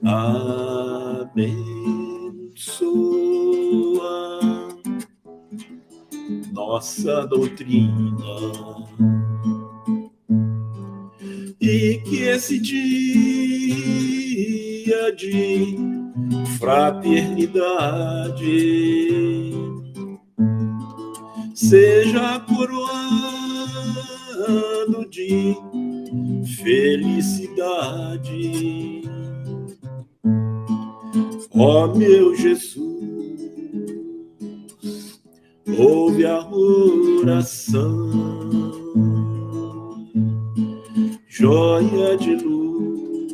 abençoa nossa doutrina, e que esse dia de fraternidade seja coroado de felicidade. Ó meu Jesus, ouve a oração, joia de luz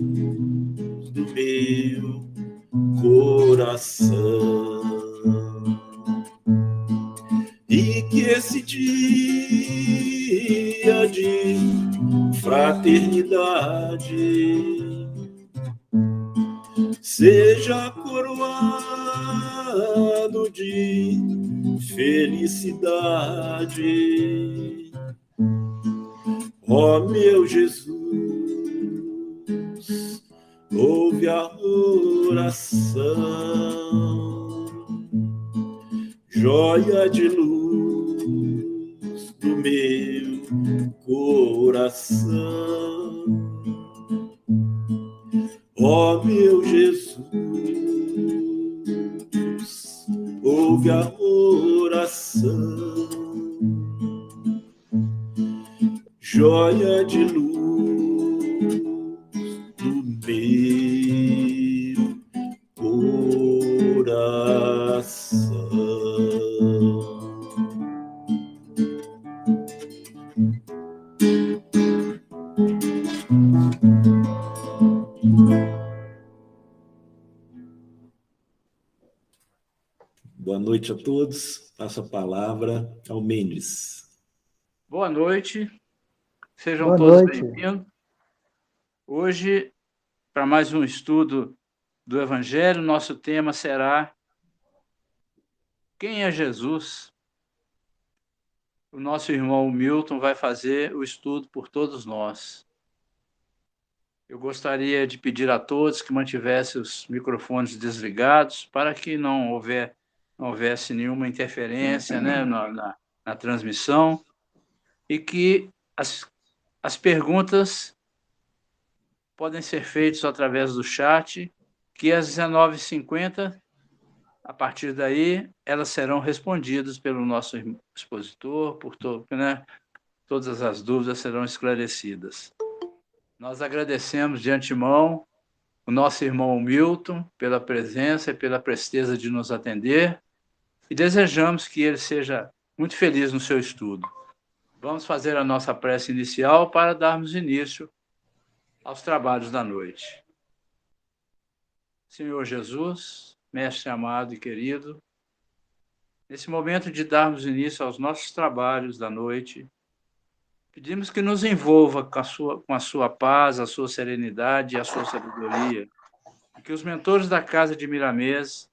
do meu coração, e que esse dia de fraternidade seja coroado de felicidade. Ó meu Jesus, ouve a oração, joia de luz do meu coração. Ó meu Jesus, ouve a oração, joia de luz do meu coração. Boa noite a todos. Passo a palavra ao Mendes. Boa noite. Sejam todos bem-vindos. Hoje, para mais um estudo do Evangelho, nosso tema será Quem é Jesus? O nosso irmão Milton vai fazer o estudo por todos nós. Eu gostaria de pedir a todos que mantivessem os microfones desligados para que não houvesse nenhuma interferência, né, na transmissão, e que as perguntas podem ser feitas através do chat, que às 19h50, a partir daí, elas serão respondidas pelo nosso expositor, né, todas as dúvidas serão esclarecidas. Nós agradecemos de antemão o nosso irmão Milton pela presença e pela presteza de nos atender e desejamos que ele seja muito feliz no seu estudo. Vamos fazer a nossa prece inicial para darmos início aos trabalhos da noite. Senhor Jesus, mestre amado e querido, nesse momento de darmos início aos nossos trabalhos da noite, pedimos que nos envolva com a sua paz, a sua serenidade e a sua sabedoria, e que os mentores da Casa de Miramês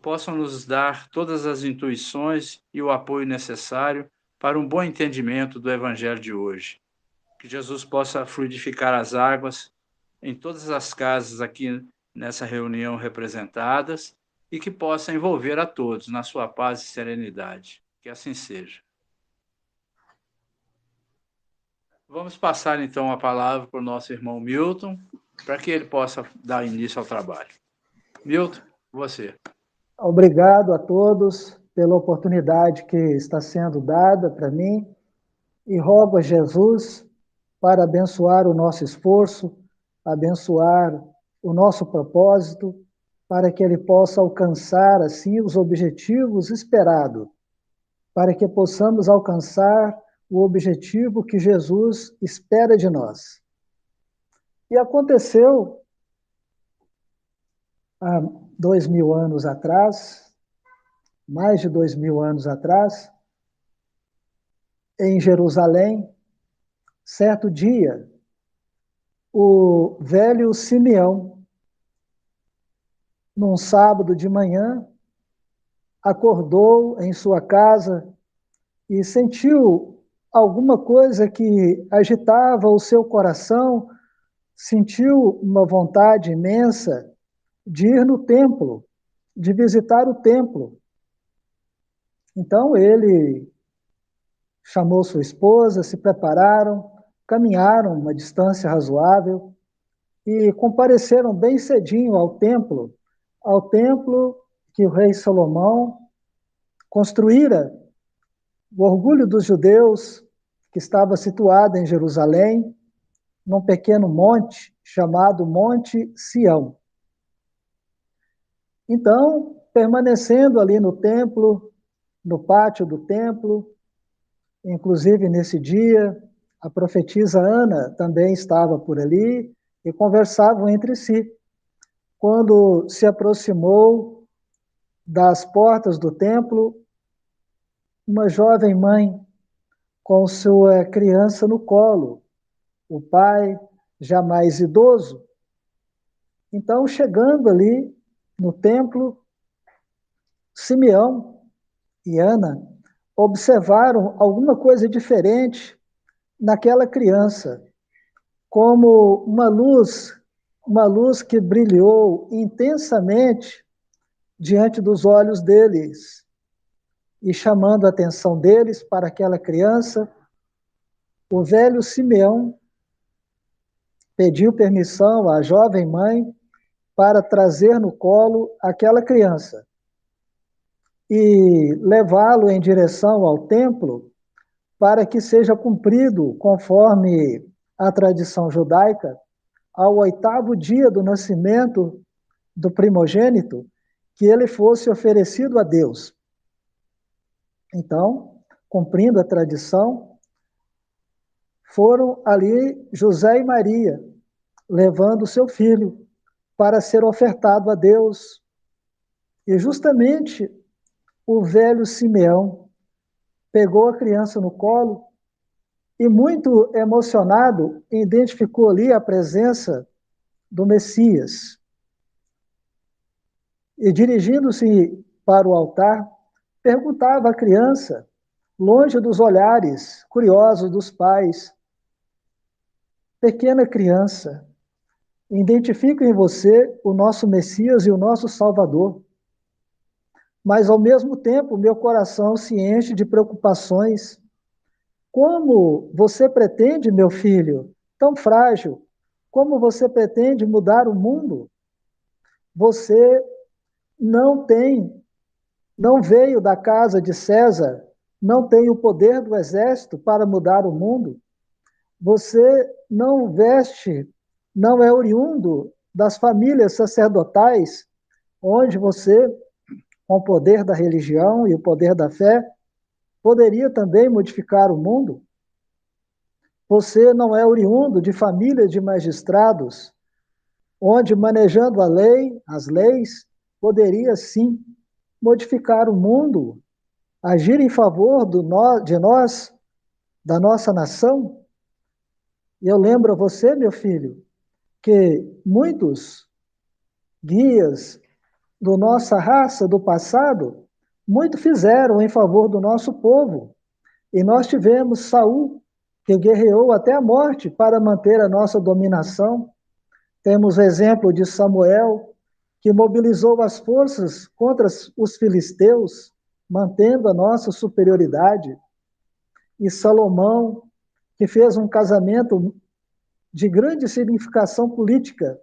possam nos dar todas as intuições e o apoio necessário para um bom entendimento do Evangelho de hoje. Que Jesus possa fluidificar as águas em todas as casas aqui nessa reunião representadas e que possa envolver a todos na sua paz e serenidade. Que assim seja. Vamos passar, então, a palavra para o nosso irmão Milton, para que ele possa dar início ao trabalho. Milton, você. Obrigado a todos pela oportunidade que está sendo dada para mim e rogo a Jesus para abençoar o nosso esforço, abençoar o nosso propósito, para que ele possa alcançar, assim, os objetivos esperados, para que possamos alcançar o objetivo que Jesus espera de nós. E aconteceu há 2000 anos atrás, mais de 2000 anos atrás, em Jerusalém, certo dia, o velho Simeão, num sábado de manhã, acordou em sua casa e sentiu alguma coisa que agitava o seu coração, sentiu uma vontade imensa de ir no templo, de visitar o templo. Então ele chamou sua esposa, se prepararam, caminharam uma distância razoável e compareceram bem cedinho ao templo que o rei Salomão construíra, o orgulho dos judeus, que estava situado em Jerusalém, num pequeno monte chamado Monte Sião. Então, permanecendo ali no templo, no pátio do templo, inclusive nesse dia, a profetisa Ana também estava por ali e conversavam entre si. Quando se aproximou das portas do templo, uma jovem mãe com sua criança no colo, o pai já mais idoso. Então, chegando ali no templo, Simeão e Ana observaram alguma coisa diferente naquela criança, como uma luz que brilhou intensamente diante dos olhos deles e chamando a atenção deles para aquela criança. O velho Simeão pediu permissão à jovem mãe para trazer no colo aquela criança e levá-lo em direção ao templo para que seja cumprido, conforme a tradição judaica, ao 8º dia do nascimento do primogênito, que ele fosse oferecido a Deus. Então, cumprindo a tradição, foram ali José e Maria, levando seu filho para ser ofertado a Deus. E justamente o velho Simeão pegou a criança no colo e, muito emocionado, identificou ali a presença do Messias. E, dirigindo-se para o altar, perguntava à criança, longe dos olhares curiosos dos pais: pequena criança, identifico em você o nosso Messias e o nosso Salvador. Mas, ao mesmo tempo, meu coração se enche de preocupações. Como você pretende, meu filho, tão frágil, como você pretende mudar o mundo? Você não veio da casa de César, não tem o poder do exército para mudar o mundo. Você não é oriundo das famílias sacerdotais, onde você, com o poder da religião e o poder da fé, poderia também modificar o mundo. Você não é oriundo de famílias de magistrados, onde, manejando a lei, as leis, poderia sim modificar o mundo, agir em favor de nós, da nossa nação. E eu lembro a você, meu filho, que muitos guias da nossa raça, do passado, muito fizeram em favor do nosso povo. E nós tivemos Saul, que guerreou até a morte para manter a nossa dominação. Temos o exemplo de Samuel, que mobilizou as forças contra os filisteus, mantendo a nossa superioridade. E Salomão, que fez um casamento de grande significação política,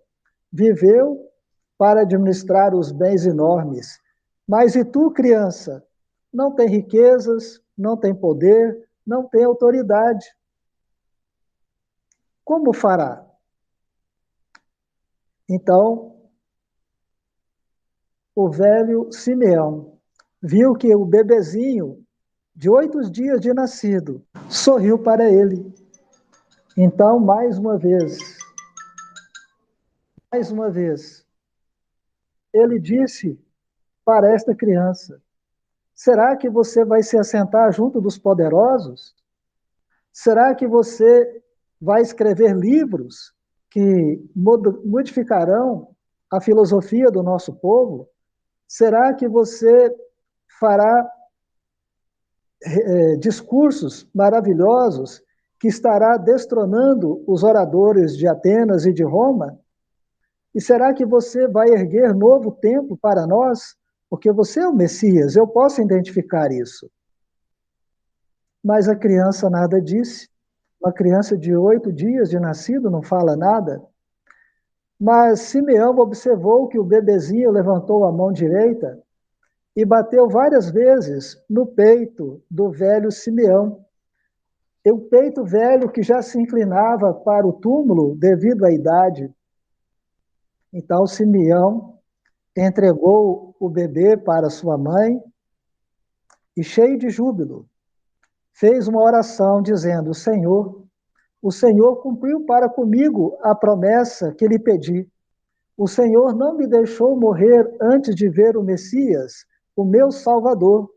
viveu para administrar os bens enormes. Mas e tu, criança? Não tem riquezas, não tem poder, não tem autoridade. Como fará? Então, o velho Simeão viu que o bebezinho, de 8 dias de nascido, sorriu para ele. Então, mais uma vez, ele disse para esta criança: será que você vai se assentar junto dos poderosos? Será que você vai escrever livros que modificarão a filosofia do nosso povo? Será que você fará discursos maravilhosos que estará destronando os oradores de Atenas e de Roma? E será que você vai erguer novo tempo para nós? Porque você é o Messias, eu posso identificar isso. Mas a criança nada disse. Uma criança de 8 dias de nascido não fala nada. Mas Simeão observou que o bebezinho levantou a mão direita e bateu várias vezes no peito do velho Simeão. E o peito velho que já se inclinava para o túmulo devido à idade. Então Simeão entregou o bebê para sua mãe e, cheio de júbilo, fez uma oração dizendo: o Senhor cumpriu para comigo a promessa que lhe pedi. O Senhor não me deixou morrer antes de ver o Messias, o meu Salvador.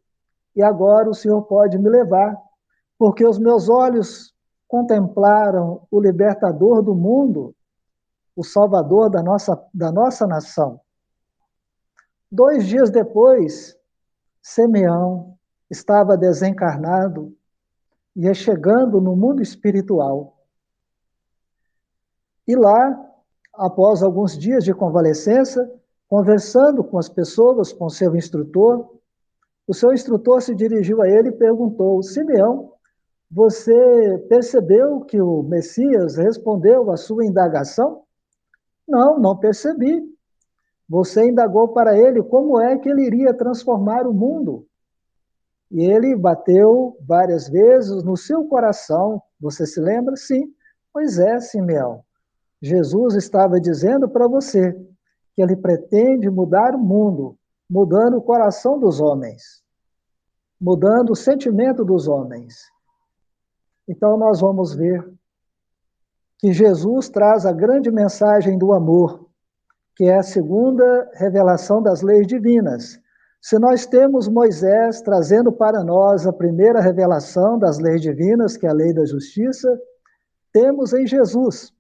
E agora o Senhor pode me levar, porque os meus olhos contemplaram o libertador do mundo, o Salvador da nossa nação. 2 dias depois, Simeão estava desencarnado e é chegando no mundo espiritual. E lá, após alguns dias de convalescença, conversando com as pessoas, com seu instrutor, o seu instrutor se dirigiu a ele e perguntou: Simeão, você percebeu que o Messias respondeu à sua indagação? Não, não percebi. Você indagou para ele como é que ele iria transformar o mundo. E ele bateu várias vezes no seu coração. Você se lembra? Sim. Pois é, Simeão. Jesus estava dizendo para você que ele pretende mudar o mundo, mudando o coração dos homens, mudando o sentimento dos homens. Então nós vamos ver que Jesus traz a grande mensagem do amor, que é a segunda revelação das leis divinas. Se nós temos Moisés trazendo para nós a primeira revelação das leis divinas, que é a lei da justiça, temos em Jesus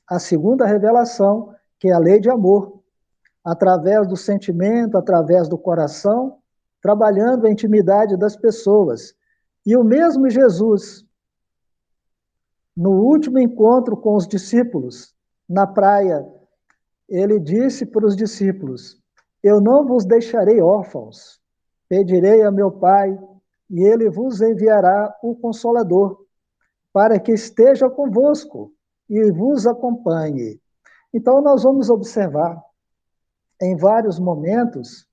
a segunda revelação, que é a lei de amor, através do sentimento, através do coração, trabalhando a intimidade das pessoas. E o mesmo Jesus, no último encontro com os discípulos, na praia, ele disse para os discípulos: eu não vos deixarei órfãos, pedirei a meu Pai, e ele vos enviará o Consolador, para que esteja convosco e vos acompanhe. Então, nós vamos observar em vários momentos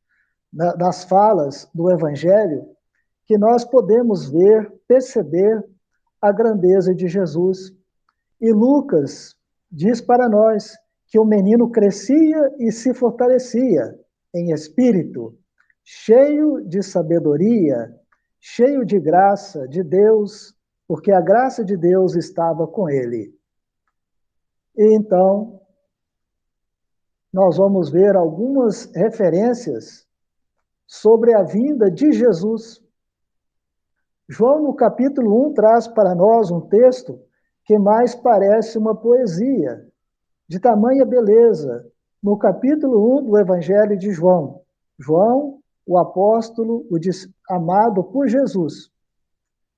das falas do Evangelho que nós podemos ver, perceber a grandeza de Jesus. E Lucas diz para nós que o menino crescia e se fortalecia em espírito, cheio de sabedoria, cheio de graça de Deus, porque a graça de Deus estava com ele. E então, nós vamos ver algumas referências sobre a vinda de Jesus. João, no capítulo 1, traz para nós um texto que mais parece uma poesia, de tamanha beleza, no capítulo 1 do Evangelho de João. João, o apóstolo, amado por Jesus.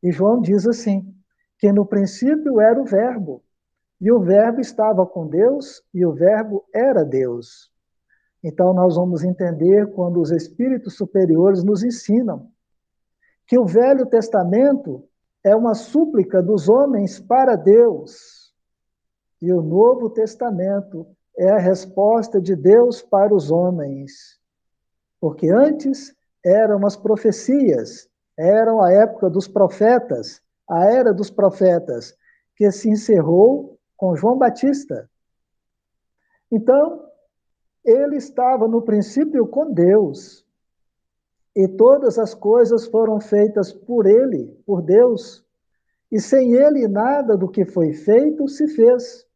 E João diz assim, que no princípio era o Verbo, e o Verbo estava com Deus, e o Verbo era Deus. Então, nós vamos entender quando os espíritos superiores nos ensinam que o Velho Testamento é uma súplica dos homens para Deus, e o Novo Testamento é a resposta de Deus para os homens. Porque antes eram as profecias, eram a época dos profetas, a era dos profetas, que se encerrou com João Batista. Então, ele estava no princípio com Deus, e todas as coisas foram feitas por ele, por Deus, e sem ele nada do que foi feito se fez.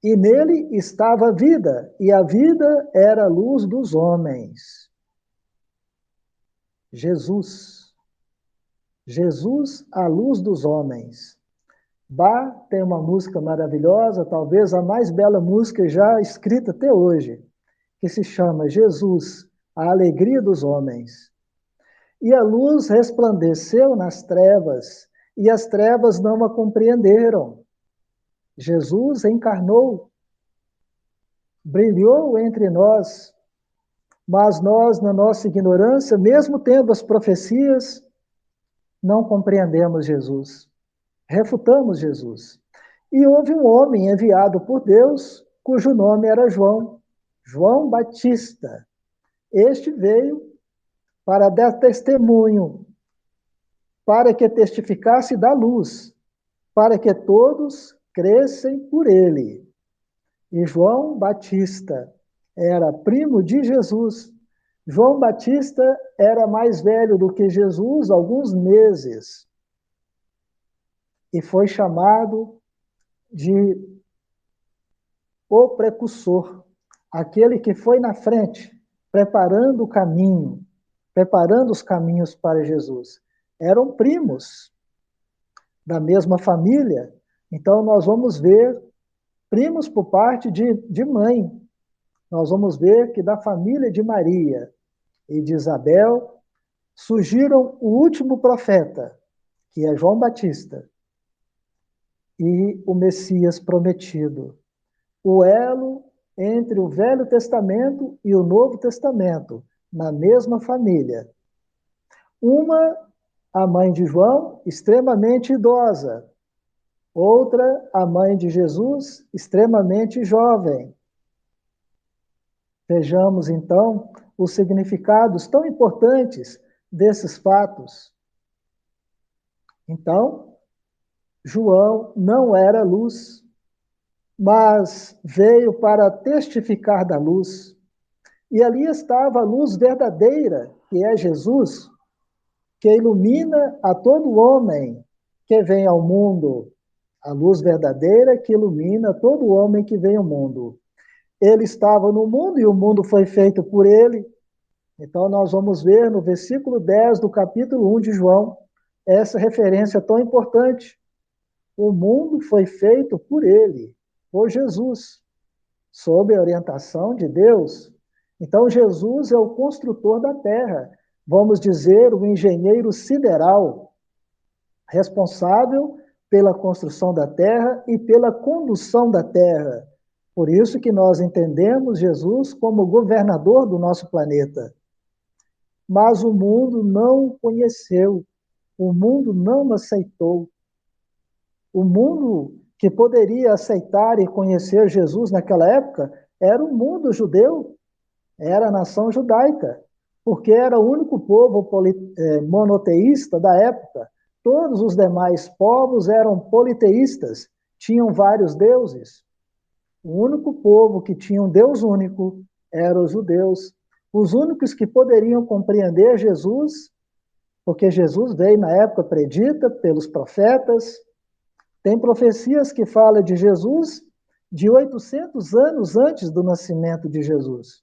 E nele estava a vida, e a vida era a luz dos homens. Jesus, a luz dos homens. Bach tem uma música maravilhosa, talvez a mais bela música já escrita até hoje, que se chama Jesus, a alegria dos homens. E a luz resplandeceu nas trevas, e as trevas não a compreenderam. Jesus encarnou, brilhou entre nós, mas nós, na nossa ignorância, mesmo tendo as profecias, não compreendemos Jesus, refutamos Jesus. E houve um homem enviado por Deus, cujo nome era João, João Batista. Este veio para dar testemunho, para que testificasse da luz, para que todos crescem por ele. E João Batista era primo de Jesus. João Batista era mais velho do que Jesus, alguns meses, e foi chamado de o precursor, aquele que foi na frente, preparando o caminho, preparando os caminhos para Jesus. Eram primos da mesma família, então nós vamos ver primos por parte de mãe. Nós vamos ver que da família de Maria e de Isabel surgiram o último profeta, que é João Batista, e o Messias prometido. O elo entre o Velho Testamento e o Novo Testamento, na mesma família. Uma, a mãe de João, extremamente idosa. Outra, a mãe de Jesus, extremamente jovem. Vejamos, então, os significados tão importantes desses fatos. Então, João não era luz, mas veio para testificar da luz. E ali estava a luz verdadeira, que é Jesus, que ilumina a todo homem que vem ao mundo. A luz verdadeira que ilumina todo homem que vem ao mundo. Ele estava no mundo e o mundo foi feito por ele. Então nós vamos ver no versículo 10 do capítulo 1 de João, essa referência tão importante. O mundo foi feito por ele, por Jesus, sob a orientação de Deus. Então Jesus é o construtor da terra, vamos dizer, o engenheiro sideral, responsável pela construção da terra e pela condução da terra. Por isso que nós entendemos Jesus como governador do nosso planeta. Mas o mundo não o conheceu, o mundo não o aceitou. O mundo que poderia aceitar e conhecer Jesus naquela época era o mundo judeu, era a nação judaica, porque era o único povo monoteísta da época. Todos os demais povos eram politeístas, tinham vários deuses. O único povo que tinha um Deus único eram os judeus. Os únicos que poderiam compreender Jesus, porque Jesus veio na época predita pelos profetas. Tem profecias que falam de Jesus de 800 anos antes do nascimento de Jesus.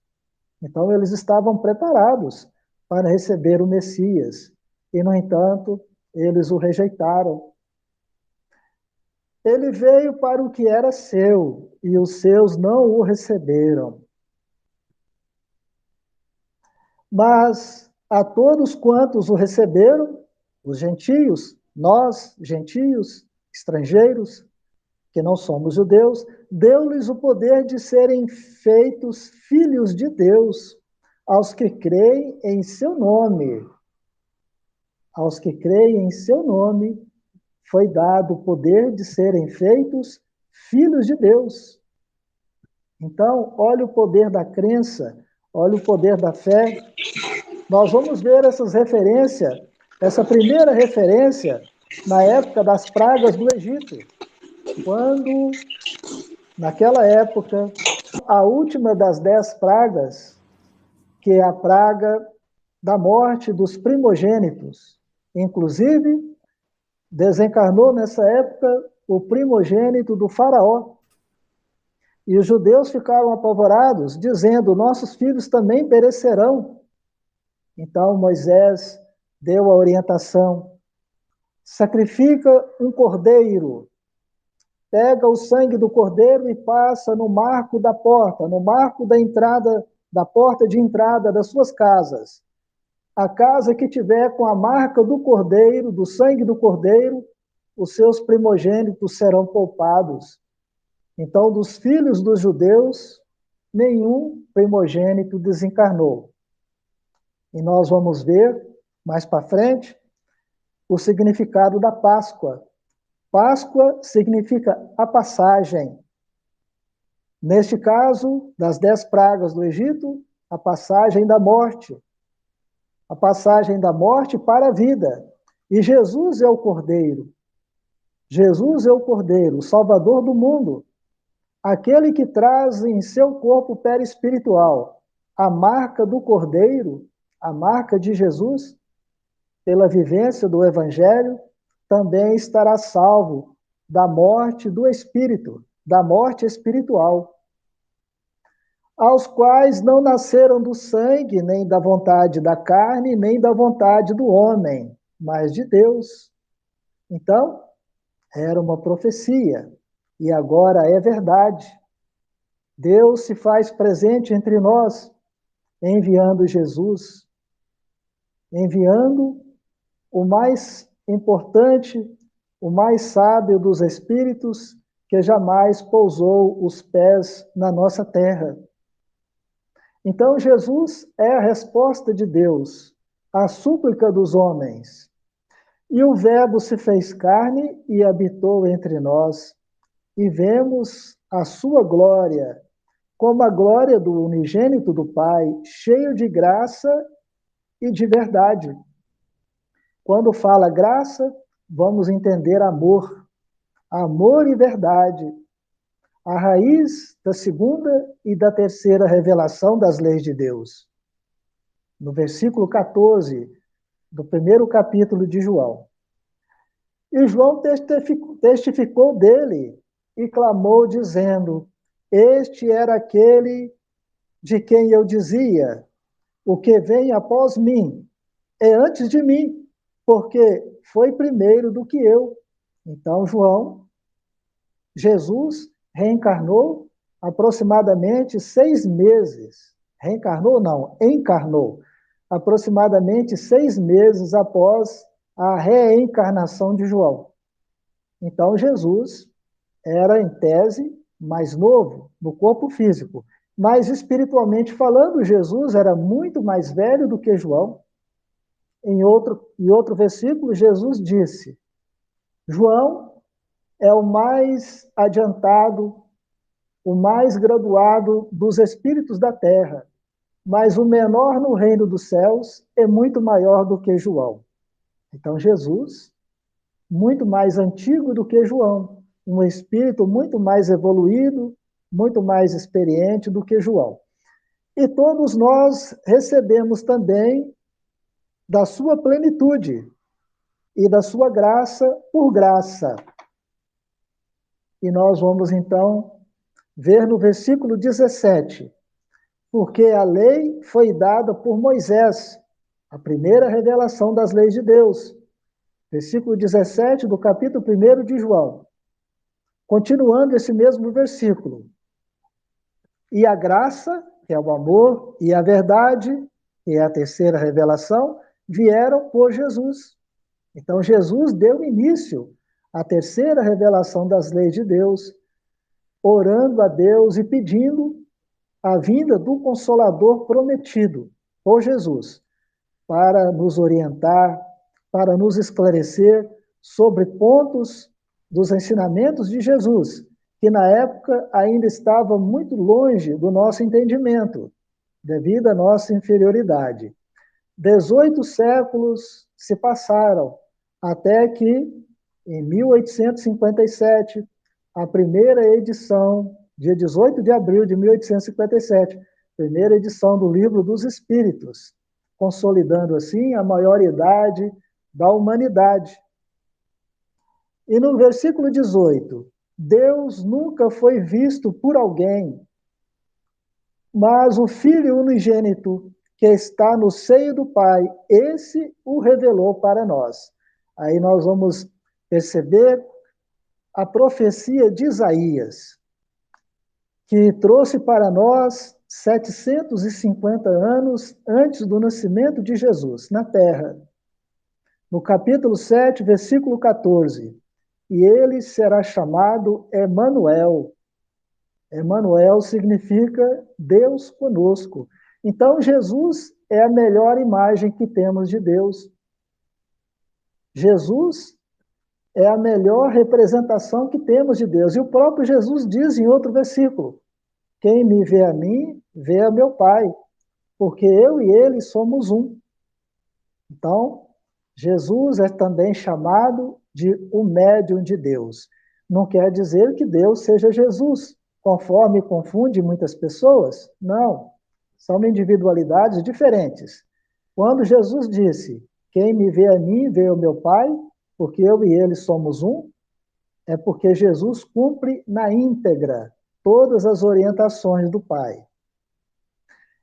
Então, eles estavam preparados para receber o Messias. E, no entanto, eles o rejeitaram. Ele veio para o que era seu, e os seus não o receberam. Mas a todos quantos o receberam, os gentios, nós, gentios, estrangeiros, que não somos judeus, deu-lhes o poder de serem feitos filhos de Deus, aos que creem em seu nome. Aos que creem em seu nome, foi dado o poder de serem feitos filhos de Deus. Então, olha o poder da crença, olha o poder da fé. Nós vamos ver essas referências, essa primeira referência, na época das pragas do Egito, quando, naquela época, a última das 10 pragas, que é a praga da morte dos primogênitos, inclusive, desencarnou nessa época o primogênito do faraó. E os judeus ficaram apavorados, dizendo, nossos filhos também perecerão. Então Moisés deu a orientação, sacrifica um cordeiro, pega o sangue do cordeiro e passa no marco da porta, no marco da entrada, da porta de entrada das suas casas. A casa que tiver com a marca do cordeiro, do sangue do cordeiro, os seus primogênitos serão poupados. Então, dos filhos dos judeus, nenhum primogênito desencarnou. E nós vamos ver, mais para frente, o significado da Páscoa. Páscoa significa a passagem. Neste caso, das 10 pragas do Egito, a passagem da morte. A passagem da morte para a vida. E Jesus é o Cordeiro. Jesus é o Cordeiro, o Salvador do mundo. Aquele que traz em seu corpo perispiritual a marca do Cordeiro, a marca de Jesus, pela vivência do Evangelho, também estará salvo da morte do espírito, da morte espiritual, aos quais não nasceram do sangue, nem da vontade da carne, nem da vontade do homem, mas de Deus. Então, era uma profecia, e agora é verdade. Deus se faz presente entre nós, enviando Jesus, enviando o mais importante, o mais sábio dos espíritos que jamais pousou os pés na nossa terra. Então, Jesus é a resposta de Deus à súplica dos homens. E o Verbo se fez carne e habitou entre nós, e vemos a sua glória, como a glória do unigênito do Pai, cheio de graça e de verdade. Quando fala graça, vamos entender amor. Amor e verdade. A raiz da segunda e da terceira revelação das leis de Deus. No versículo 14 do primeiro capítulo de João. E João testificou dele e clamou, dizendo: Este era aquele de quem eu dizia: o que vem após mim é antes de mim, porque foi primeiro do que eu. Então, Jesus reencarnou aproximadamente 6 meses. Reencarnou, não, encarnou. Aproximadamente 6 meses após a reencarnação de João. Então, Jesus era, em tese, mais novo no corpo físico. Mas, espiritualmente falando, Jesus era muito mais velho do que João. Em outro versículo, Jesus disse: João é o mais adiantado, o mais graduado dos espíritos da terra, mas o menor no reino dos céus é muito maior do que João. Então, Jesus, muito mais antigo do que João, um espírito muito mais evoluído, muito mais experiente do que João. E todos nós recebemos também da sua plenitude e da sua graça por graça. E nós vamos, então, ver no versículo 17, porque a lei foi dada por Moisés, a primeira revelação das leis de Deus. Versículo 17 do capítulo 1 de João. Continuando esse mesmo versículo. E a graça, que é o amor, e a verdade, que é a terceira revelação, vieram por Jesus. Então, Jesus deu início à terceira revelação das leis de Deus, orando a Deus e pedindo a vinda do Consolador prometido por Jesus, para nos orientar, para nos esclarecer sobre pontos dos ensinamentos de Jesus, que na época ainda estava muito longe do nosso entendimento, devido à nossa inferioridade. 18 séculos se passaram, até que, em 1857, a primeira edição, dia 18 de abril de 1857, primeira edição do Livro dos Espíritos, consolidando assim a maioridade da humanidade. E no versículo 18, Deus nunca foi visto por alguém, mas o Filho unigênito que está no seio do Pai, esse o revelou para nós. Aí nós vamos perceber a profecia de Isaías, que trouxe para nós 750 anos antes do nascimento de Jesus na Terra. No capítulo 7, versículo 14, e ele será chamado Emanuel, Emanuel significa Deus conosco. Então, Jesus é a melhor imagem que temos de Deus. Jesus é a melhor representação que temos de Deus. E o próprio Jesus diz em outro versículo: quem me vê a mim, vê a meu Pai, porque eu e ele somos um. Então, Jesus é também chamado de o médium de Deus. Não quer dizer que Deus seja Jesus, conforme confunde muitas pessoas. Não, são individualidades diferentes. Quando Jesus disse, quem me vê a mim, vê o meu Pai, porque eu e ele somos um, é porque Jesus cumpre na íntegra todas as orientações do Pai.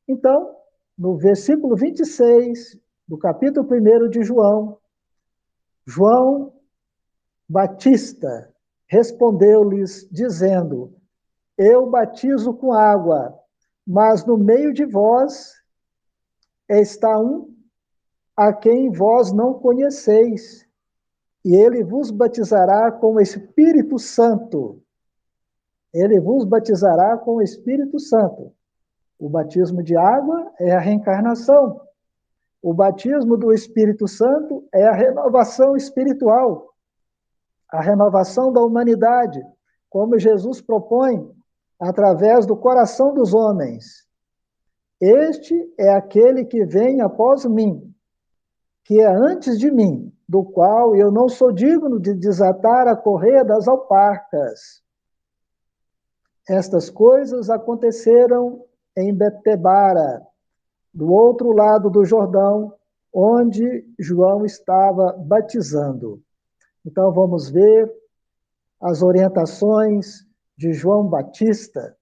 Então, no versículo 26 do capítulo 1 de João, João Batista respondeu-lhes, dizendo, eu batizo com água, mas no meio de vós está um a quem vós não conheceis, e ele vos batizará com o Espírito Santo. Ele vos batizará com o Espírito Santo. O batismo de água é a reencarnação. O batismo do Espírito Santo é a renovação espiritual, a renovação da humanidade, como Jesus propõe através do coração dos homens. Este é aquele que vem após mim, que é antes de mim, do qual eu não sou digno de desatar a correia das alparcas. Estas coisas aconteceram em Betebara, do outro lado do Jordão, onde João estava batizando. Então vamos ver as orientações de João Batista,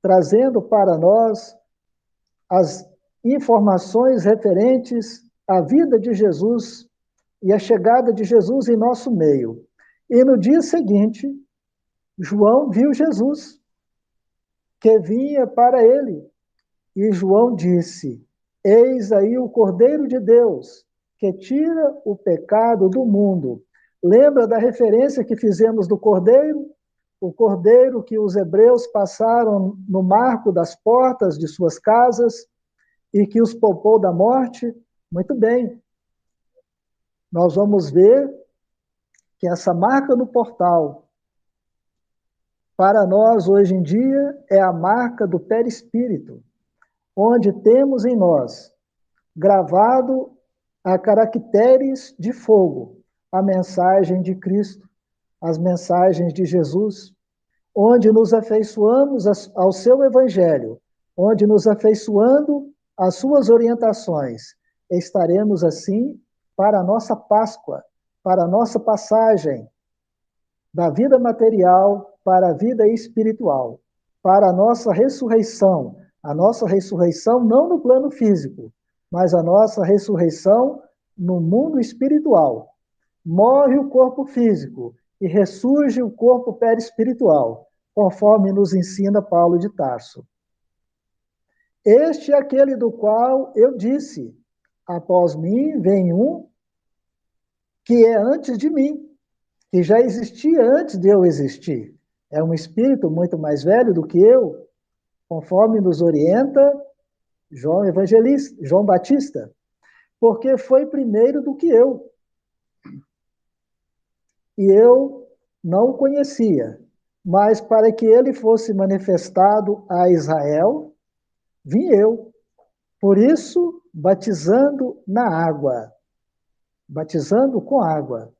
trazendo para nós as informações referentes à vida de Jesus e à chegada de Jesus em nosso meio. E no dia seguinte, João viu Jesus, que vinha para ele. E João disse, eis aí o Cordeiro de Deus, que tira o pecado do mundo. Lembra da referência que fizemos do Cordeiro? O Cordeiro que os hebreus passaram no marco das portas de suas casas e que os poupou da morte? Muito bem. Nós vamos ver que essa marca no portal, para nós hoje em dia, é a marca do perispírito, onde temos em nós gravado a caracteres de fogo, a mensagem de Cristo, as mensagens de Jesus, onde nos afeiçoamos ao seu evangelho, onde nos afeiçoando às suas orientações, estaremos assim para a nossa Páscoa, para a nossa passagem da vida material para a vida espiritual, para a nossa ressurreição não no plano físico, mas a nossa ressurreição no mundo espiritual. Morre o corpo físico e ressurge o corpo perispiritual, conforme nos ensina Paulo de Tarso. Este é aquele do qual eu disse, após mim vem um que é antes de mim, que já existia antes de eu existir. É um espírito muito mais velho do que eu, conforme nos orienta João Evangelista, João Batista, porque foi primeiro do que eu. E eu não o conhecia, mas para que ele fosse manifestado a Israel, vim eu. Por isso, batizando na água, batizando com água.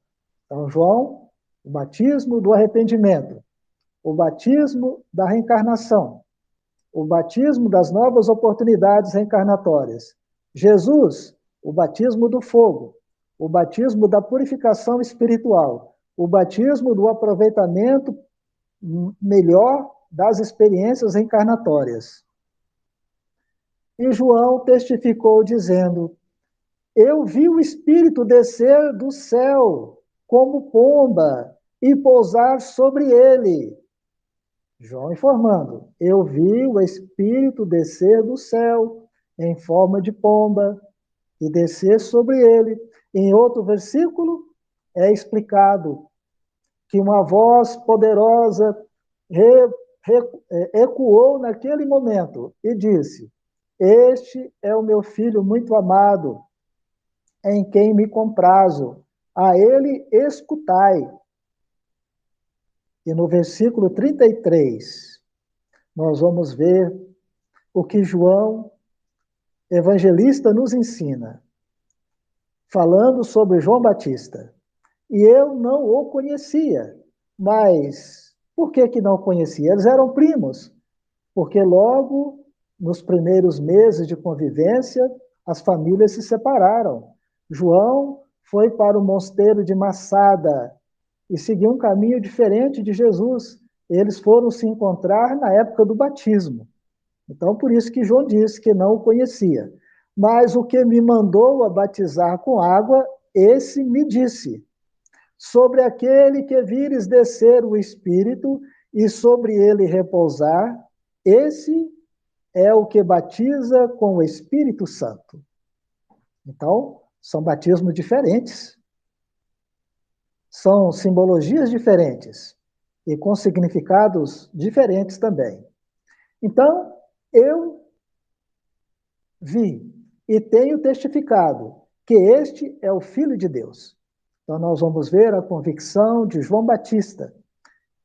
Então, João, o batismo do arrependimento, o batismo da reencarnação, o batismo das novas oportunidades reencarnatórias. Jesus, o batismo do fogo, o batismo da purificação espiritual, o batismo do aproveitamento melhor das experiências reencarnatórias. E João testificou dizendo, eu vi o Espírito descer do céu como pomba e pousar sobre ele. João informando, eu vi o Espírito descer do céu em forma de pomba e descer sobre ele. Em outro versículo, é explicado que uma voz poderosa ecoou naquele momento e disse: Este é o meu filho muito amado, em quem me comprazo. A ele escutai. E no versículo 33, nós vamos ver o que João, evangelista, nos ensina, falando sobre João Batista. E eu não o conhecia, mas por que não conhecia? Eles eram primos, porque logo nos primeiros meses de convivência, as famílias se separaram. João foi para o mosteiro de Massada e seguiu um caminho diferente de Jesus. Eles foram se encontrar na época do batismo. Então, por isso que João disse que não o conhecia. Mas o que me mandou a batizar com água, esse me disse: sobre aquele que vires descer o Espírito e sobre ele repousar, esse é o que batiza com o Espírito Santo. Então, são batismos diferentes. São simbologias diferentes e com significados diferentes também. Então, eu vi e tenho testificado que este é o Filho de Deus. Então, nós vamos ver a convicção de João Batista,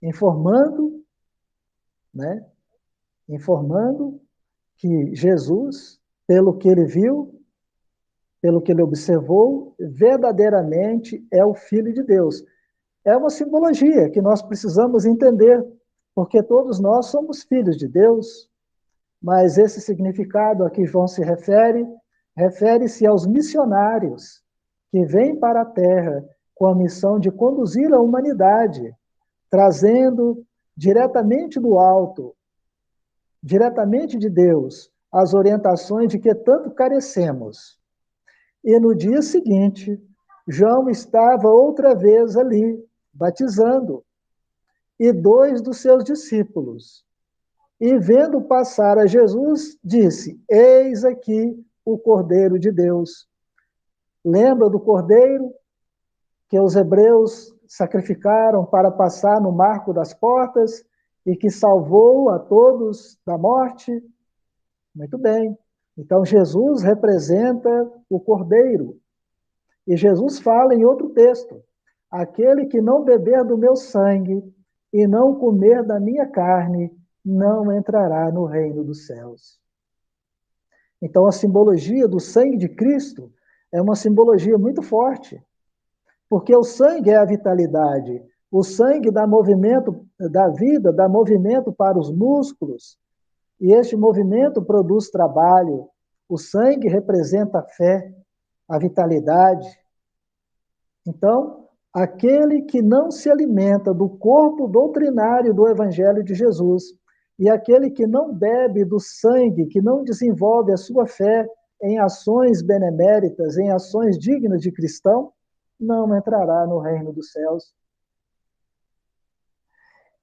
informando que Jesus, pelo que ele viu, pelo que ele observou, verdadeiramente é o Filho de Deus. É uma simbologia que nós precisamos entender, porque todos nós somos filhos de Deus, mas esse significado a que João se refere-se aos missionários que vêm para a Terra com a missão de conduzir a humanidade, trazendo diretamente do alto, diretamente de Deus, as orientações de que tanto carecemos. E no dia seguinte, João estava outra vez ali, batizando, e 2 dos seus discípulos. E vendo passar a Jesus, disse: Eis aqui o Cordeiro de Deus. Lembra do Cordeiro que os hebreus sacrificaram para passar no marco das portas e que salvou a todos da morte? Muito bem. Então, Jesus representa o Cordeiro. E Jesus fala em outro texto: aquele que não beber do meu sangue e não comer da minha carne, não entrará no reino dos céus. Então, a simbologia do sangue de Cristo é uma simbologia muito forte, porque o sangue é a vitalidade, o sangue dá movimento da vida, dá movimento para os músculos, e este movimento produz trabalho. O sangue representa a fé, a vitalidade. Então, aquele que não se alimenta do corpo doutrinário do Evangelho de Jesus e aquele que não bebe do sangue, que não desenvolve a sua fé em ações beneméritas, em ações dignas de cristão, não entrará no reino dos céus.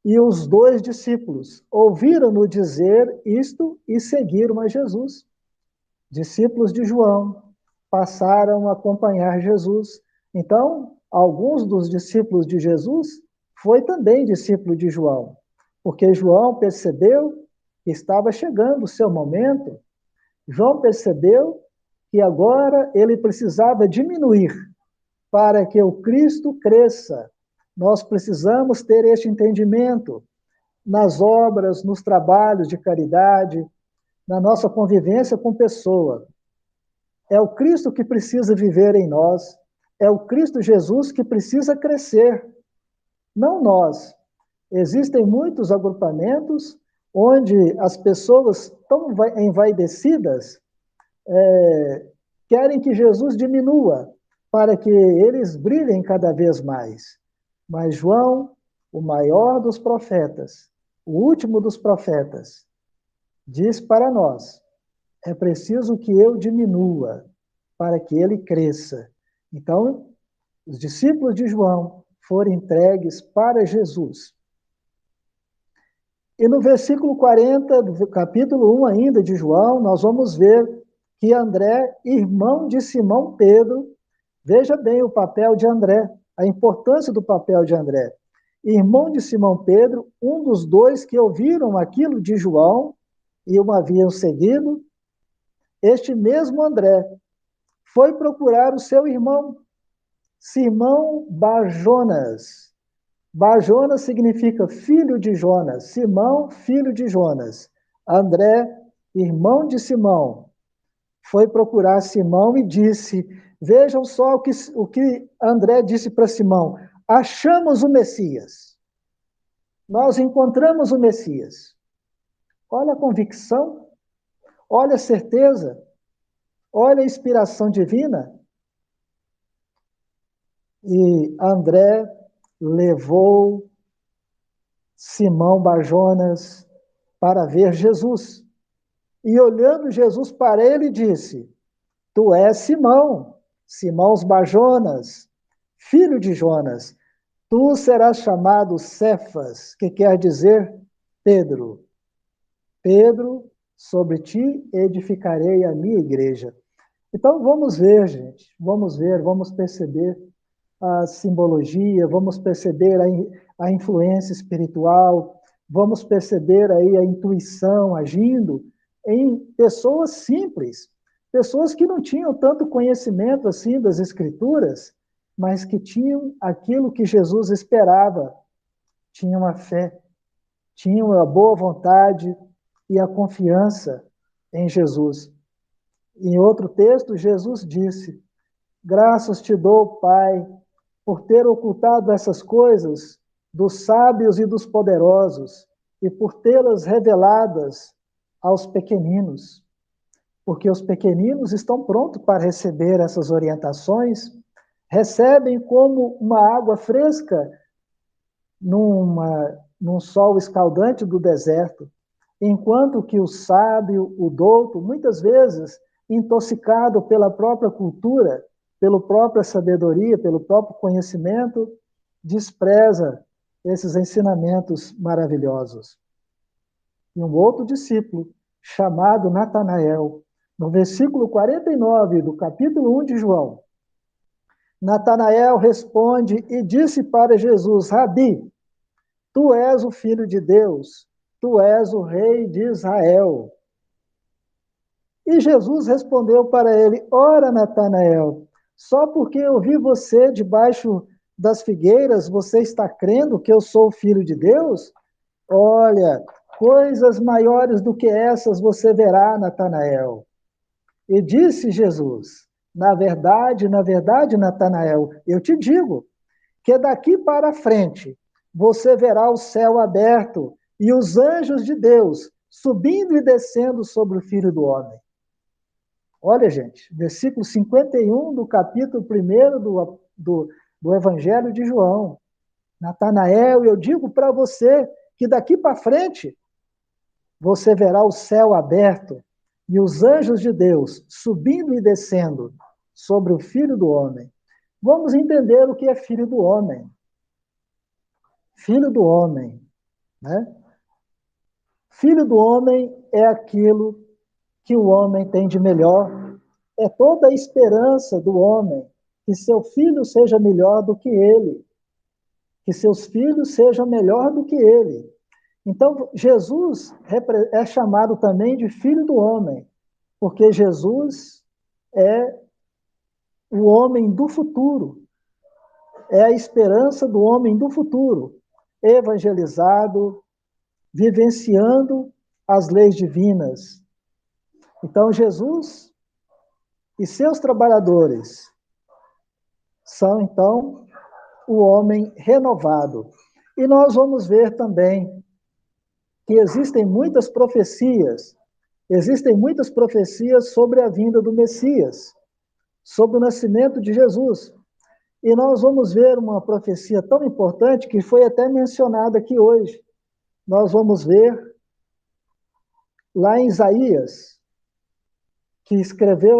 E os 2 discípulos ouviram-no dizer isto e seguiram a Jesus. Discípulos de João passaram a acompanhar Jesus. Então, alguns dos discípulos de Jesus foi também discípulo de João, porque João percebeu que estava chegando o seu momento. João percebeu que agora ele precisava diminuir para que o Cristo cresça. Nós precisamos ter este entendimento nas obras, nos trabalhos de caridade, na nossa convivência com pessoa. É o Cristo que precisa viver em nós, é o Cristo Jesus que precisa crescer, não nós. Existem muitos agrupamentos onde as pessoas tão envaidecidas querem que Jesus diminua para que eles brilhem cada vez mais. Mas João, o maior dos profetas, o último dos profetas, diz para nós: é preciso que eu diminua para que ele cresça. Então, os discípulos de João foram entregues para Jesus. E no versículo 40 do capítulo 1 ainda de João, nós vamos ver que André, irmão de Simão Pedro, veja bem o papel de André, a importância do papel de André. irmão de Simão Pedro, um dos dois que ouviram aquilo de João e o haviam seguido, este mesmo André foi procurar o seu irmão, Simão Bar-Jonas. Bar-Jonas significa filho de Jonas. Simão, filho de Jonas. André, irmão de Simão, foi procurar Simão e disse, vejam só o que André disse para Simão, achamos o Messias. Nós encontramos o Messias. Olha a convicção, olha a certeza, olha a inspiração divina. E André levou Simão Bar-Jonas para ver Jesus. E olhando Jesus para ele, disse, tu és Simão, Simão Bar-Jonas, filho de Jonas. Tu serás chamado Cefas, que quer dizer Pedro. Pedro, sobre ti edificarei a minha igreja. Então vamos ver, gente, vamos ver, vamos perceber a simbologia, vamos perceber a influência espiritual, vamos perceber aí a intuição agindo em pessoas simples, pessoas que não tinham tanto conhecimento assim das Escrituras, mas que tinham aquilo que Jesus esperava, tinham a fé, tinham a boa vontade e a confiança em Jesus. Em outro texto, Jesus disse, graças te dou, Pai, por ter ocultado essas coisas dos sábios e dos poderosos e por tê-las reveladas aos pequeninos. Porque os pequeninos estão prontos para receber essas orientações, recebem como uma água fresca num sol escaldante do deserto, enquanto que o sábio, o douto, muitas vezes intoxicado pela própria cultura, pela própria sabedoria, pelo próprio conhecimento, despreza esses ensinamentos maravilhosos. E um outro discípulo, chamado Natanael, no versículo 49 do capítulo 1 de João, Natanael responde e disse para Jesus, Rabi, tu és o Filho de Deus, tu és o Rei de Israel. E Jesus respondeu para ele, ora, Natanael, só porque eu vi você debaixo das figueiras, você está crendo que eu sou o Filho de Deus? Olha, coisas maiores do que essas você verá, Natanael. E disse Jesus, na verdade, Natanael, eu te digo, que daqui para frente você verá o céu aberto e os anjos de Deus subindo e descendo sobre o Filho do Homem. Olha, gente, versículo 51 do capítulo 1 do Evangelho de João. Natanael, eu digo para você que daqui para frente você verá o céu aberto e os anjos de Deus subindo e descendo sobre o Filho do Homem. Vamos entender o que é Filho do Homem. Filho do Homem, né? Filho do Homem é aquilo que o homem tem de melhor, é toda a esperança do homem que seu filho seja melhor do que ele, que seus filhos sejam melhor do que ele. Então, Jesus é chamado também de Filho do Homem, porque Jesus é o homem do futuro, é a esperança do homem do futuro, evangelizado, vivenciando as leis divinas. Então, Jesus e seus trabalhadores são, então, o homem renovado. E nós vamos ver também que existem muitas profecias sobre a vinda do Messias, sobre o nascimento de Jesus. E nós vamos ver uma profecia tão importante que foi até mencionada aqui hoje. Nós vamos ver lá em Isaías, que escreveu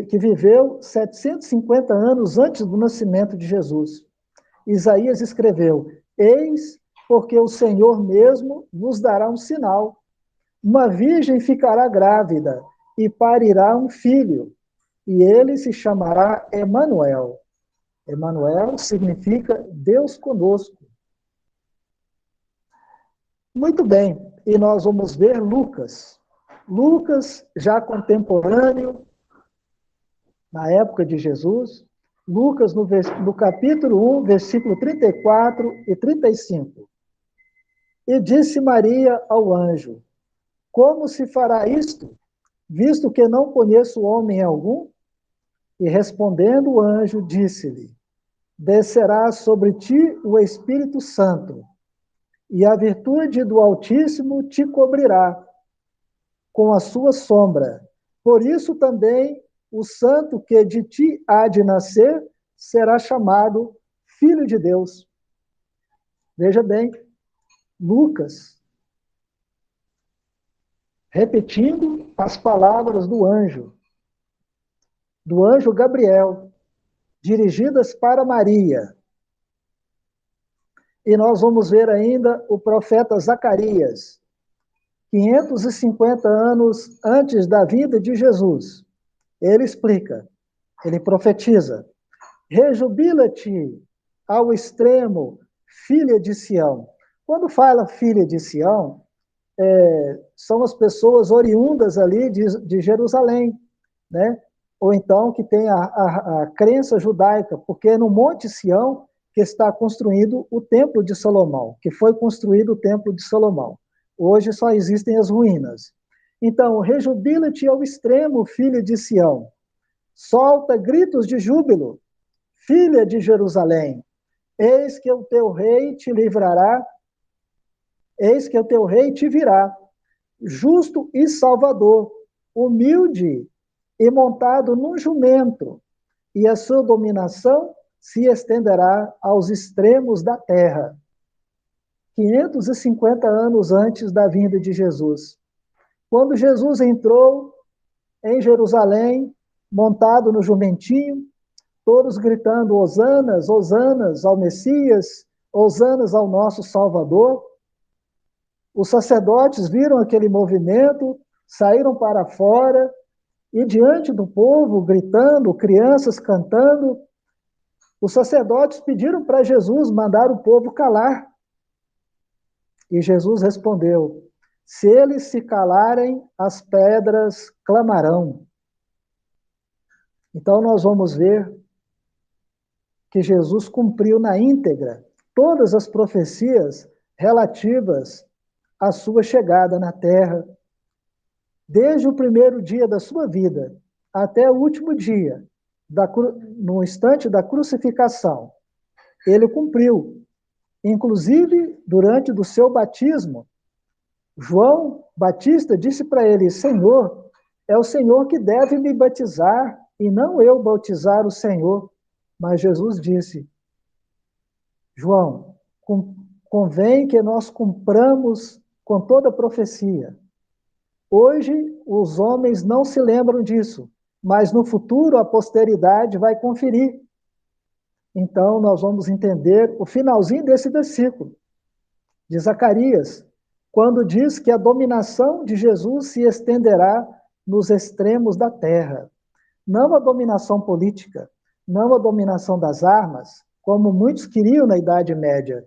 que viveu 750 anos antes do nascimento de Jesus. Isaías escreveu, eis porque o Senhor mesmo vos dará um sinal. Uma virgem ficará grávida e parirá um filho, e ele se chamará Emanuel. Emanuel significa Deus conosco. Muito bem, e nós vamos ver Lucas. Lucas, já contemporâneo, na época de Jesus. Lucas, no capítulo 1, versículo 34 e 35. E disse Maria ao anjo: Como se fará isto, visto que não conheço homem algum? E respondendo o anjo, disse-lhe: Descerá sobre ti o Espírito Santo, e a virtude do Altíssimo te cobrirá com a sua sombra. Por isso também o santo que de ti há de nascer será chamado Filho de Deus. Veja bem, Lucas, repetindo as palavras do anjo Gabriel, dirigidas para Maria. E nós vamos ver ainda o profeta Zacarias, 550 anos antes da vinda de Jesus. Ele explica, ele profetiza: Rejubila-te ao extremo, filha de Sião. Quando fala filha de Sião, são as pessoas oriundas ali de Jerusalém, né? Ou então que tem a crença judaica, porque é no Monte Sião que está construído o Templo de Salomão, que foi construído o Templo de Salomão. Hoje só existem as ruínas. Então, rejubila-te ao extremo, filha de Sião. Solta gritos de júbilo, filha de Jerusalém. Eis que o teu rei te livrará, eis que o teu rei te virá, justo e salvador, humilde e montado num jumento, e a sua dominação se estenderá aos extremos da terra. 550 anos antes da vinda de Jesus. Quando Jesus entrou em Jerusalém, montado no jumentinho, todos gritando: Hosanas, Hosanas ao Messias, Hosanas ao nosso Salvador. Os sacerdotes viram aquele movimento, saíram para fora, e diante do povo, gritando, crianças cantando, os sacerdotes pediram para Jesus mandar o povo calar. E Jesus respondeu: se eles se calarem, as pedras clamarão. Então nós vamos ver que Jesus cumpriu na íntegra todas as profecias relativas à sua chegada na terra, desde o primeiro dia da sua vida até o último dia, no instante da crucificação. Ele cumpriu. Inclusive, durante do seu batismo, João Batista disse para ele: Senhor, é o Senhor que deve me batizar, e não eu batizar o Senhor. Mas Jesus disse: João, convém que nós cumpramos com toda a profecia. Hoje, os homens não se lembram disso, mas no futuro a posteridade vai conferir. Então, nós vamos entender o finalzinho desse versículo, de Zacarias, quando diz que a dominação de Jesus se estenderá nos extremos da terra. Não a dominação política, não a dominação das armas, como muitos queriam na Idade Média,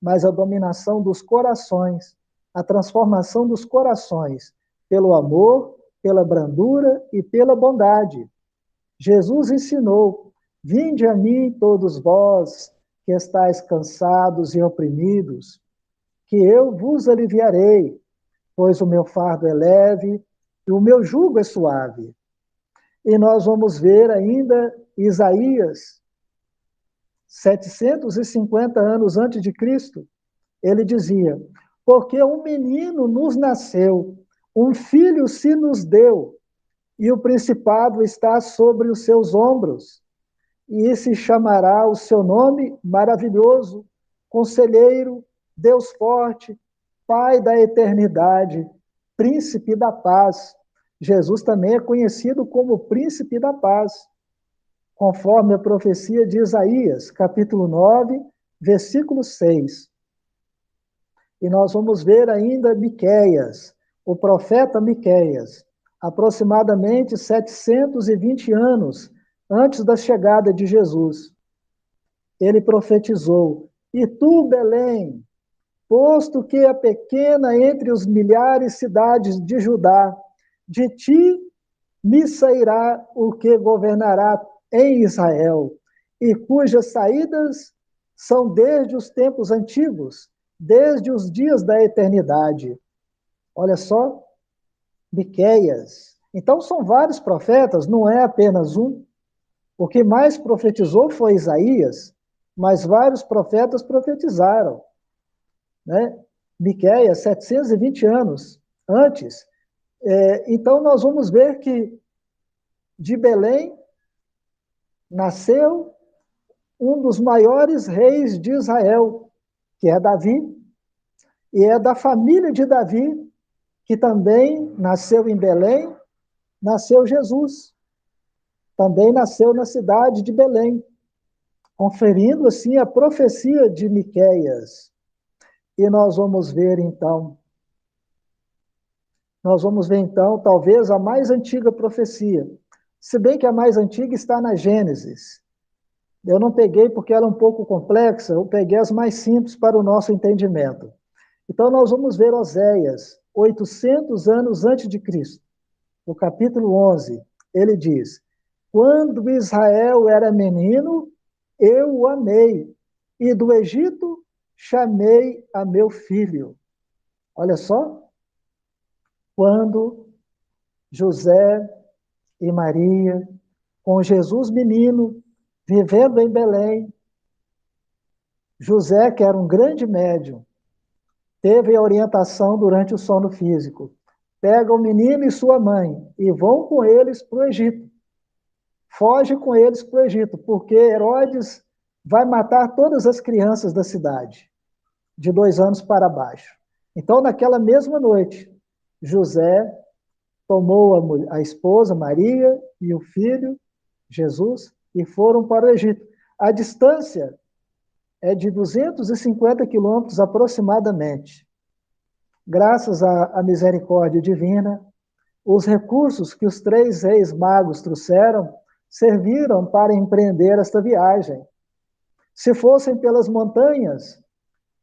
mas a dominação dos corações, a transformação dos corações, pelo amor, pela brandura e pela bondade. Jesus ensinou: vinde a mim todos vós que estáis cansados e oprimidos, que eu vos aliviarei, pois o meu fardo é leve e o meu jugo é suave. E nós vamos ver ainda Isaías, 750 anos antes de Cristo, ele dizia: porque um menino nos nasceu, um filho se nos deu, e o principado está sobre os seus ombros, e se chamará o seu nome maravilhoso, Conselheiro, Deus forte, Pai da eternidade, Príncipe da paz. Jesus também é conhecido como Príncipe da paz, conforme a profecia de Isaías, capítulo 9, versículo 6. E nós vamos ver ainda Miqueias, o profeta Miqueias, aproximadamente 720 anos antes da chegada de Jesus. Ele profetizou: e tu, Belém, posto que é pequena entre os milhares cidades de Judá, de ti me sairá o que governará em Israel, e cujas saídas são desde os tempos antigos, desde os dias da eternidade. Olha só, Miqueias. Então são vários profetas, não é apenas um. O que mais profetizou foi Isaías, mas vários profetas profetizaram, né? Miqueias, 720 anos antes. Então nós vamos ver que de Belém nasceu um dos maiores reis de Israel, que é Davi, e é da família de Davi, que também nasceu em Belém, nasceu Jesus. Também nasceu na cidade de Belém, conferindo assim a profecia de Miqueias. E nós vamos ver então, talvez a mais antiga profecia, se bem que a mais antiga está na Gênesis. Eu não peguei porque ela é um pouco complexa, eu peguei as mais simples para o nosso entendimento. Então nós vamos ver Oséias, 800 anos antes de Cristo. No capítulo 11, ele diz: quando Israel era menino, eu o amei, e do Egito chamei a meu filho. Olha só, quando José e Maria, com Jesus menino, vivendo em Belém, José, que era um grande médium, teve a orientação durante o sono físico. Pega o menino e sua mãe e vão com eles para o Egito. Foge com eles para o Egito, porque Herodes vai matar todas as crianças da cidade, de 2 anos para baixo. Então, naquela mesma noite, José tomou a esposa, Maria, e o filho, Jesus, e foram para o Egito. A distância é de 250 quilômetros aproximadamente. Graças à misericórdia divina, os recursos que os 3 reis magos trouxeram serviram para empreender esta viagem. Se fossem pelas montanhas,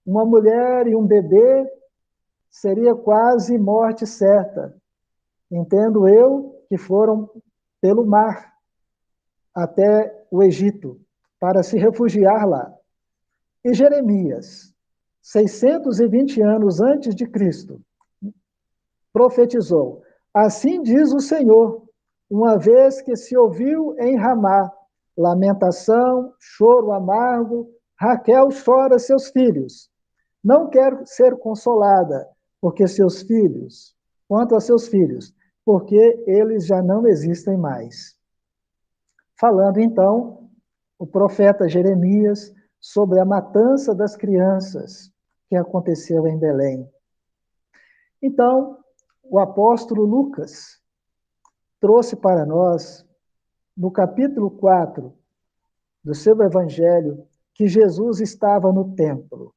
uma mulher e um bebê seria quase morte certa. Entendo eu que foram pelo mar até o Egito para se refugiar lá. E Jeremias, 620 anos antes de Cristo, profetizou: assim diz o Senhor, uma vez que se ouviu em Ramá lamentação, choro amargo, Raquel chora seus filhos. Não quer ser consolada, porque seus filhos, quanto a seus filhos, porque eles já não existem mais. Falando então, o profeta Jeremias sobre a matança das crianças que aconteceu em Belém. Então, o apóstolo Lucas trouxe para nós, no capítulo 4 do seu evangelho, que Jesus estava no templo.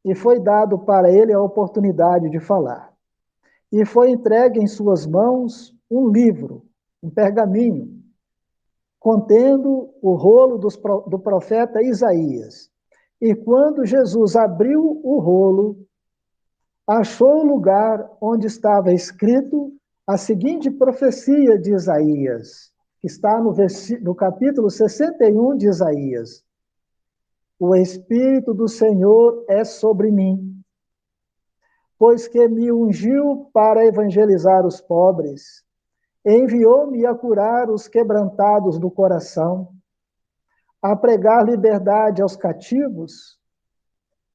E foi dado para ele a oportunidade de falar. E foi entregue em suas mãos um livro, um pergaminho, contendo o rolo do profeta Isaías. E quando Jesus abriu o rolo, achou o lugar onde estava escrito a seguinte profecia de Isaías, que está no capítulo 61 de Isaías. O Espírito do Senhor é sobre mim, pois que me ungiu para evangelizar os pobres, enviou-me a curar os quebrantados do coração, a pregar liberdade aos cativos,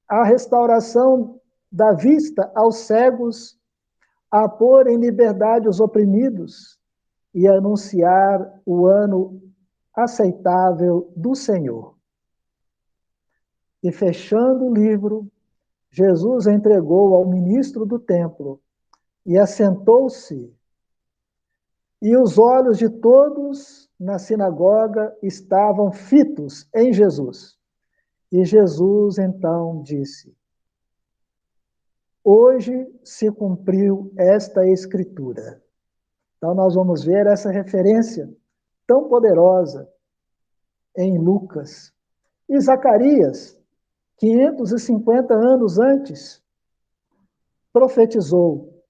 a restauração da vista aos cegos, a pôr em liberdade os oprimidos e anunciar o ano aceitável do Senhor. E fechando o livro, Jesus entregou ao ministro do templo e assentou-se. E os olhos de todos na sinagoga estavam fitos em Jesus. E Jesus então disse: hoje se cumpriu esta escritura. Então nós vamos ver essa referência tão poderosa em Lucas. E Zacarias, 550 anos antes, profetizou: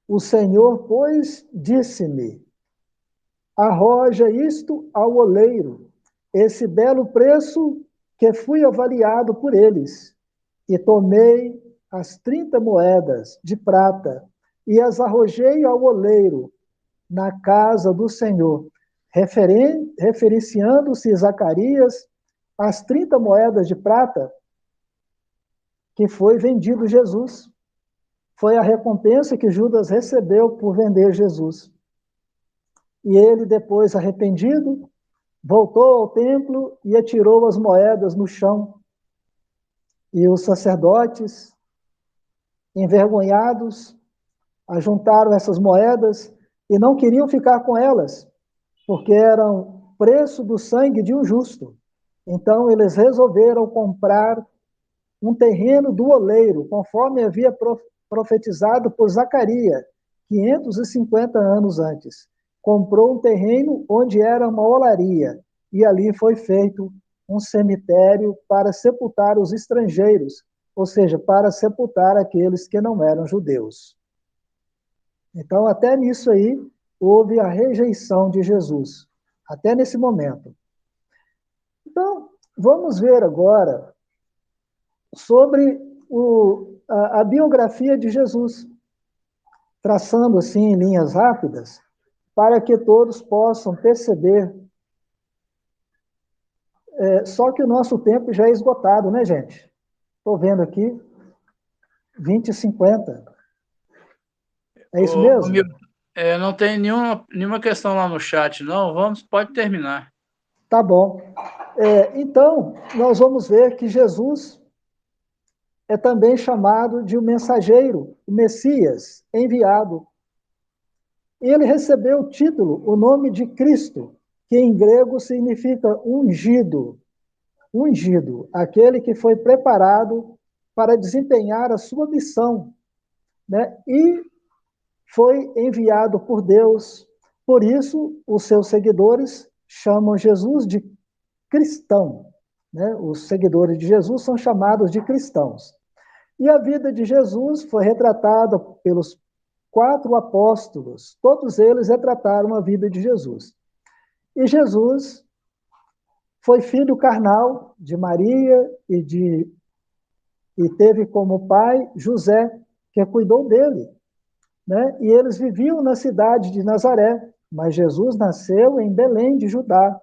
o Senhor, pois, disse-me: arroja isto ao oleiro, esse belo preço que fui avaliado por eles. E tomei as 30 moedas de prata e as arrojei ao oleiro na casa do Senhor, referenciando-se Zacarias às 30 moedas de prata que foi vendido Jesus. Foi a recompensa que Judas recebeu por vender Jesus. E ele, depois arrependido, voltou ao templo e atirou as moedas no chão. E os sacerdotes, envergonhados, ajuntaram essas moedas e não queriam ficar com elas, porque eram preço do sangue de um justo. Então, eles resolveram comprar um terreno do oleiro, conforme havia profetizado por Zacarias, 550 anos antes. Comprou um terreno onde era uma olaria, e ali foi feito um cemitério para sepultar os estrangeiros, ou seja, para sepultar aqueles que não eram judeus. Então, até nisso aí, houve a rejeição de Jesus, até nesse momento. Então, vamos ver agora sobre a biografia de Jesus, traçando assim em linhas rápidas, para que todos possam perceber. Só que o nosso tempo já é esgotado, né, gente? Estou vendo aqui, 20h50. É isso mesmo? Não tem nenhuma questão lá no chat, não. Pode terminar. Tá bom. Então, nós vamos ver que Jesus é também chamado de o mensageiro, o Messias, enviado. E ele recebeu o título, o nome de Cristo, que em grego significa ungido. Ungido, aquele que foi preparado para desempenhar a sua missão, né? E foi enviado por Deus. Por isso, os seus seguidores chamam Jesus de cristão, né? Os seguidores de Jesus são chamados de cristãos. E a vida de Jesus foi retratada pelos 4 apóstolos. Todos eles retrataram a vida de Jesus. E Jesus foi filho carnal de Maria e teve como pai José, que cuidou dele, né? E eles viviam na cidade de Nazaré, mas Jesus nasceu em Belém de Judá.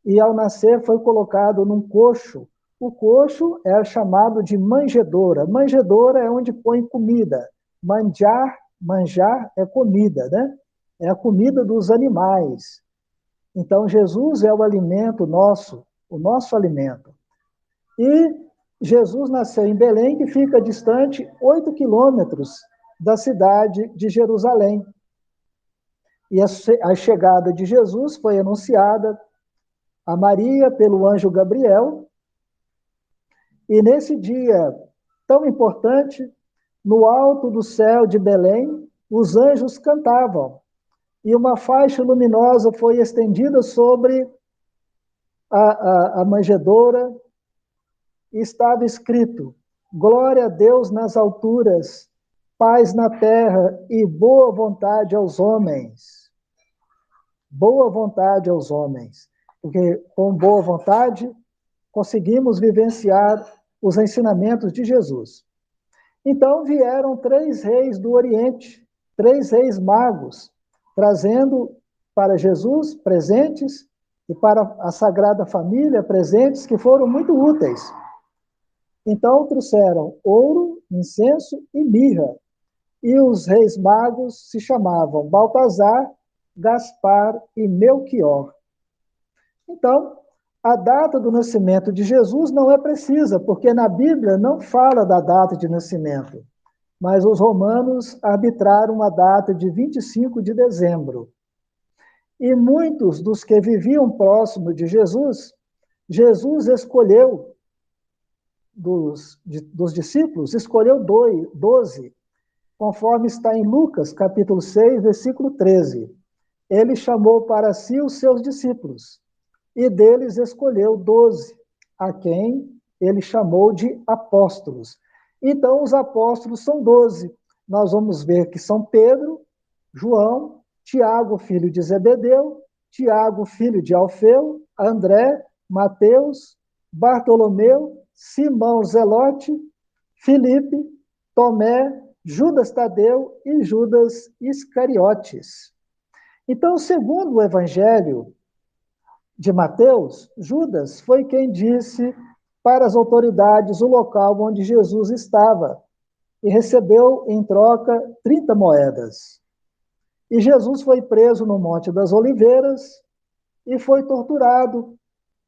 E ao nascer foi colocado num coxo. O coxo é chamado de manjedoura. Manjedoura é onde põe comida. Manjar é comida, né? É a comida dos animais. Então, Jesus é o alimento nosso, o nosso alimento. E Jesus nasceu em Belém, que fica distante 8 quilômetros da cidade de Jerusalém. E a chegada de Jesus foi anunciada a Maria pelo anjo Gabriel. E nesse dia tão importante, no alto do céu de Belém, os anjos cantavam. E uma faixa luminosa foi estendida sobre a manjedoura, e estava escrito: glória a Deus nas alturas, paz na terra e boa vontade aos homens. Boa vontade aos homens. Porque com boa vontade conseguimos vivenciar os ensinamentos de Jesus. Então vieram 3 reis do Oriente, 3 reis magos, trazendo para Jesus presentes e para a Sagrada Família presentes que foram muito úteis. Então trouxeram ouro, incenso e mirra. E os reis magos se chamavam Baltazar, Gaspar e Melquior. Então, a data do nascimento de Jesus não é precisa, porque na Bíblia não fala da data de nascimento, mas os romanos arbitraram a data de 25 de dezembro. E muitos dos que viviam próximo de Jesus, Jesus escolheu, dos discípulos, escolheu 12, conforme está em Lucas, capítulo 6, versículo 13. Ele chamou para si os seus discípulos, e deles escolheu 12, a quem ele chamou de apóstolos. Então, os apóstolos são 12. Nós vamos ver que são Pedro, João, Tiago, filho de Zebedeu, Tiago, filho de Alfeu, André, Mateus, Bartolomeu, Simão Zelote, Filipe, Tomé, Judas Tadeu e Judas Iscariotes. Então, segundo o Evangelho de Mateus, Judas foi quem disse para as autoridades o local onde Jesus estava e recebeu em troca 30 moedas. E Jesus foi preso no Monte das Oliveiras e foi torturado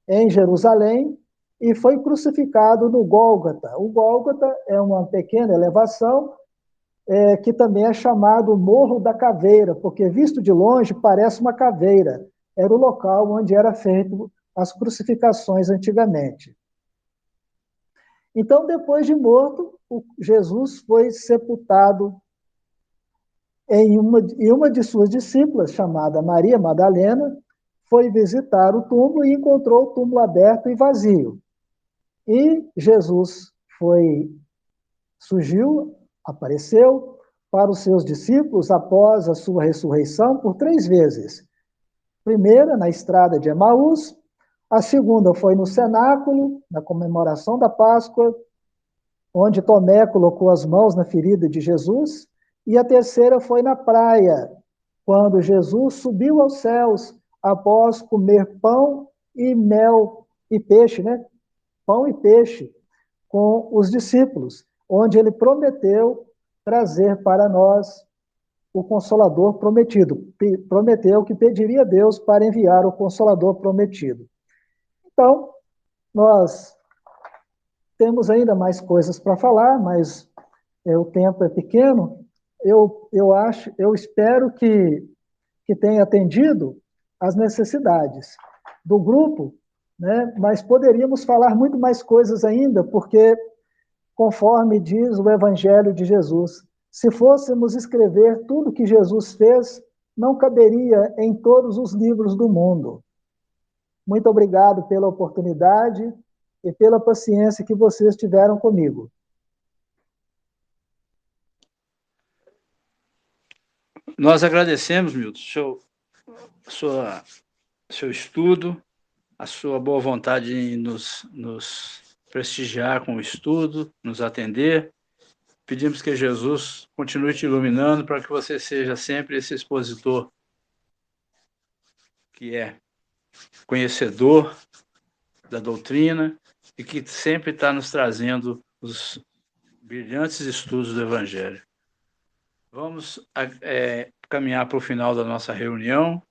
em Jerusalém e foi crucificado no Gólgota. O Gólgota é uma pequena elevação que também é chamado Morro da Caveira, porque visto de longe parece uma caveira. Era o local onde era feito as crucificações antigamente. Então, depois de morto, Jesus foi sepultado em uma de suas discípulas, chamada Maria Madalena, foi visitar o túmulo e encontrou o túmulo aberto e vazio. E Jesus surgiu, apareceu para os seus discípulos após a sua ressurreição por 3 vezes. Primeira, na estrada de Emaús, a segunda foi no cenáculo, na comemoração da Páscoa, onde Tomé colocou as mãos na ferida de Jesus, e a terceira foi na praia, quando Jesus subiu aos céus após comer pão e mel e peixe, né? Pão e peixe com os discípulos, onde ele prometeu trazer para nós o Consolador prometido. Prometeu que pediria a Deus para enviar o Consolador prometido. Então, nós temos ainda mais coisas para falar, mas o tempo é pequeno. Eu espero que tenha atendido às necessidades do grupo, né? Mas poderíamos falar muito mais coisas ainda, porque, conforme diz o Evangelho de Jesus, se fôssemos escrever tudo que Jesus fez, não caberia em todos os livros do mundo. Muito obrigado pela oportunidade e pela paciência que vocês tiveram comigo. Nós agradecemos, Milton, seu estudo, a sua boa vontade em nos prestigiar com o estudo, nos atender. Pedimos que Jesus continue te iluminando para que você seja sempre esse expositor que é conhecedor da doutrina e que sempre está nos trazendo os brilhantes estudos do Evangelho. Vamos caminhar para o final da nossa reunião,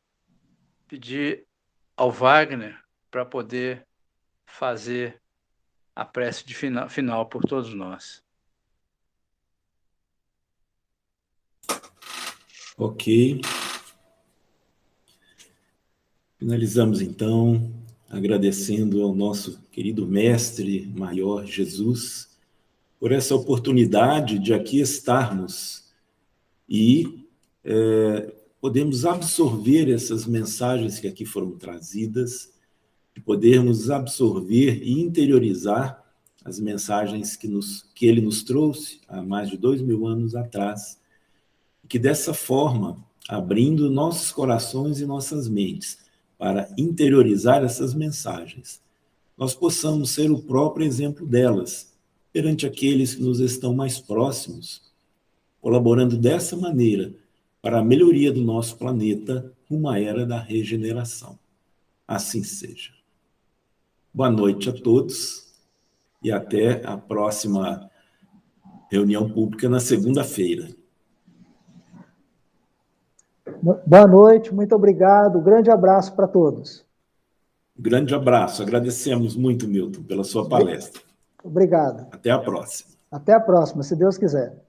pedir ao Wagner para poder fazer a prece de final por todos nós. Ok. Finalizamos, então, agradecendo ao nosso querido Mestre Maior Jesus por essa oportunidade de aqui estarmos e podemos absorver essas mensagens que aqui foram trazidas, de podermos absorver e interiorizar as mensagens que ele nos trouxe há mais de 2000 anos atrás, que dessa forma, abrindo nossos corações e nossas mentes para interiorizar essas mensagens, nós possamos ser o próprio exemplo delas perante aqueles que nos estão mais próximos, colaborando dessa maneira para a melhoria do nosso planeta rumo à era da regeneração. Assim seja. Boa noite a todos e até a próxima reunião pública na segunda-feira. Boa noite, muito obrigado. Grande abraço para todos. Grande abraço. Agradecemos muito, Milton, pela sua palestra. Obrigado. Até a próxima. Até a próxima, se Deus quiser.